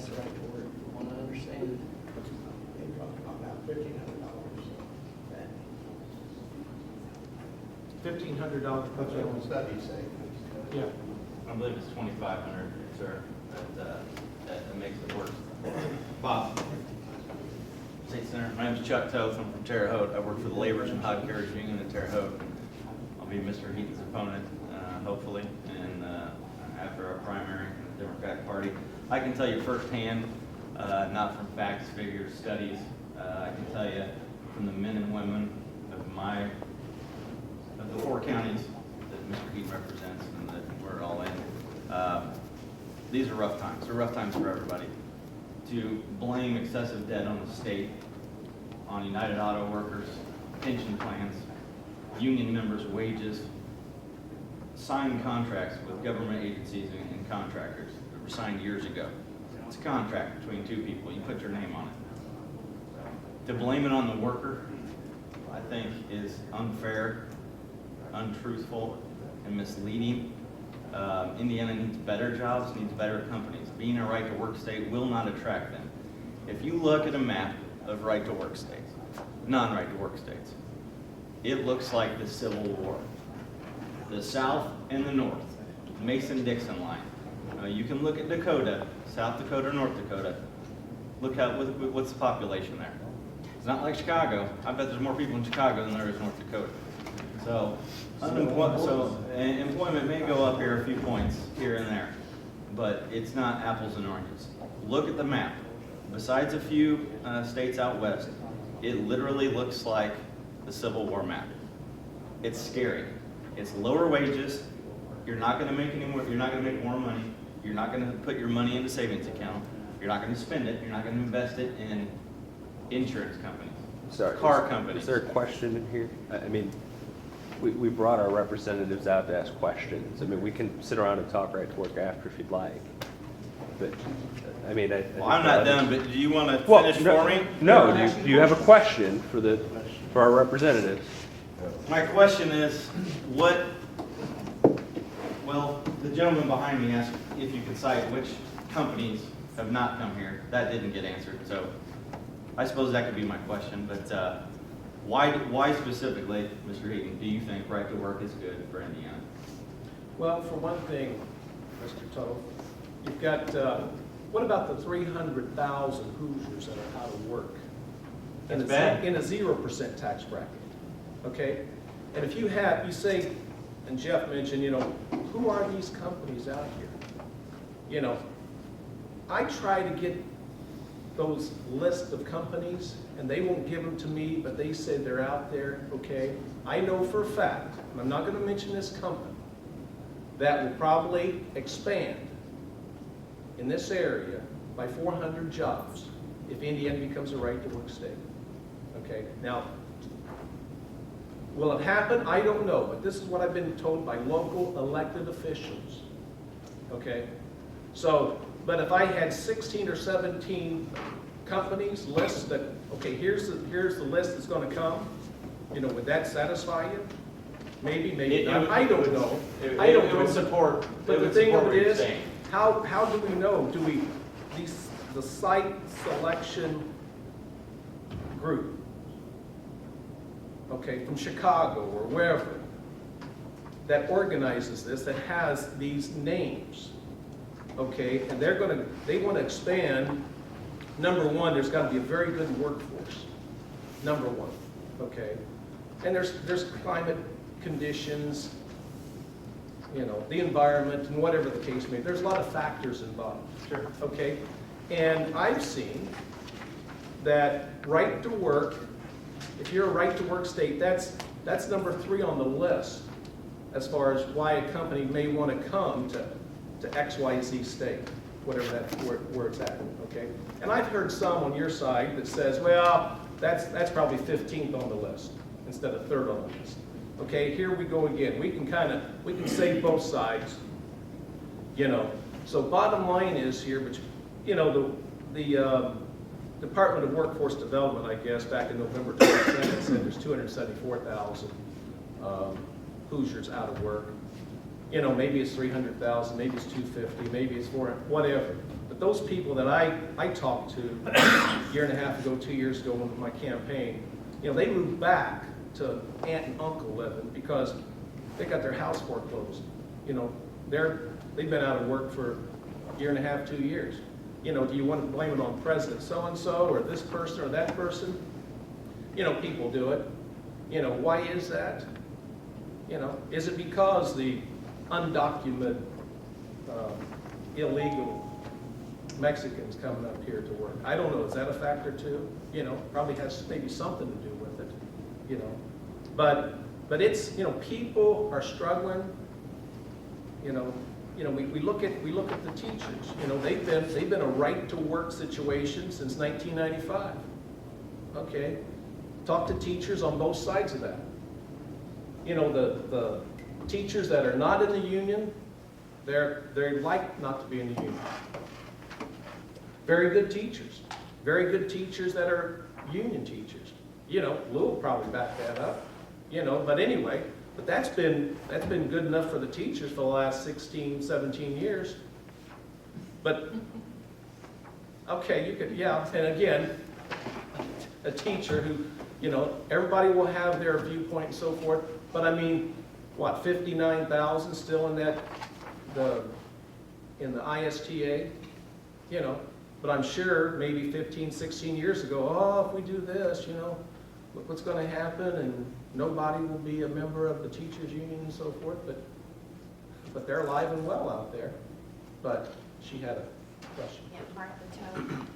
pass the right to work. We want to understand. They talked about $1,500. $1,500 per That's what the family. studies say. Yeah. I believe it's 2,500, sir. That makes it work. Bob. State Senator. My name is Chuck Toth. I'm from Terre Haute. I work for the Laborers and Hod Carriers Union in Terre Haute. I'll be Mr. Heaton's opponent, hopefully, and after our primary in the Democratic Party. I can tell you firsthand, not from facts, figures, studies. I can tell you from the men and women of the 4 counties that Mr. Heaton represents and that we're all in. These are rough times. They're rough times for everybody. To blame excessive debt on the state, on United Auto Workers, pension plans, union members' wages, signed contracts with government agencies and contractors that were signed years ago. It's a contract between 2 people. You put your name on it. To blame it on the worker, I think, is unfair, untruthful, and misleading. Indiana needs better jobs, needs better companies. Being a right-to-work state will not attract them. If you look at a map of right-to-work states, non-right-to-work states, it looks like the Civil War. The South and the North, Mason-Dixon line. You can look at Dakota, South Dakota, North Dakota. Look what's the population there. It's not like Chicago. I bet there's more people in Chicago than there is North Dakota. So employment may go up here a few points here and there, but it's not apples and oranges. Look at the map. Besides a few states out west, it literally looks like the Civil War map. It's scary. It's lower wages. You're not going to make any more. You're not going to make more money. You're not going to put your money in a savings account. You're not going to spend it. You're not going to invest it in insurance companies, car companies. Is there a question in here? I mean, we brought our representatives out to ask questions. I mean, we can sit around and talk right to work after if you'd like. But, I mean, Well, I'm not done, but do you want to finish for me? No, do you have a question for our representatives? My question is, well, the gentleman behind me asked if you could cite which companies have not come here. That didn't get answered, so I suppose that could be my question, but why specifically, Mr. Heaton, do you think right to work is good for Indiana? Well, for one thing, Mr. Toth, you've got, what about the 300,000 Hoosiers that are out of work? That's bad. In a 0% tax bracket, okay? And if you say, and Jeff mentioned, who are these companies out here? I try to get those lists of companies, and they won't give them to me, but they say they're out there, okay? I know for a fact, and I'm not going to mention this company, that will probably expand in this area by 400 jobs if Indiana becomes a right-to-work state, okay? Now, will it happen? I don't know, but this is what I've been told by local elected officials, okay? So, but if I had 16 or 17 companies, lists that, okay, here's the list that's going to come, would that satisfy you? Maybe not. I don't know. I don't know. It would support. But the thing of it is, how do we know? The site selection group, okay, from Chicago or wherever, that organizes this, that has these names, okay, and they want to expand. Number one, there's got to be a very good workforce. Number one, okay, and there's climate conditions, the environment, and whatever the case may be. There's a lot of factors involved. Sure. Okay, and I've seen that right to work. If you're a right to work state, that's number 3 on the list as far as why a company may want to come to XYZ state, whatever where it's at, okay? And I've heard some on your side that says, well, that's probably 15th on the list instead of 3rd on the list. Okay, here we go again. We can say both sides, So bottom line is here, but the Department of Workforce Development, I guess, back in November 2010, said there's 274,000 Hoosiers out of work. Maybe it's 300,000, maybe it's 250, maybe it's 400, whatever. The those people that I talked to a year and a half ago, 2 years ago with my campaign, they moved back to aunt and uncle living because they got their house foreclosed. They've been out of work for a year and a half, 2 years. Do you want to blame it on President so-and-so or this person or that person? People do it. Why is that? Is it because the undocumented, illegal Mexicans coming up here to work? I don't know. Is that a factor too? Probably has maybe something to do with it. But it's, people are struggling. We look at the teachers. They've been a right to work situation since 1995. Okay, talk to teachers on both sides of that. The teachers that are not in the union, they like not to be in the union. Very good teachers that are union teachers. Lou will probably back that up. But anyway. But that's been good enough for the teachers for the last 16, 17 years. But, okay, you could, yeah, and again, a teacher who, everybody will have their viewpoint and so forth, but I mean, what, 59,000 still in the ISTA? But I'm sure but 15, 16 years ago, if we do this, look what's going to happen, and nobody will be a member of the teachers union and so forth, but they're alive and well out there. But she had a question. Yeah, Martha Toth.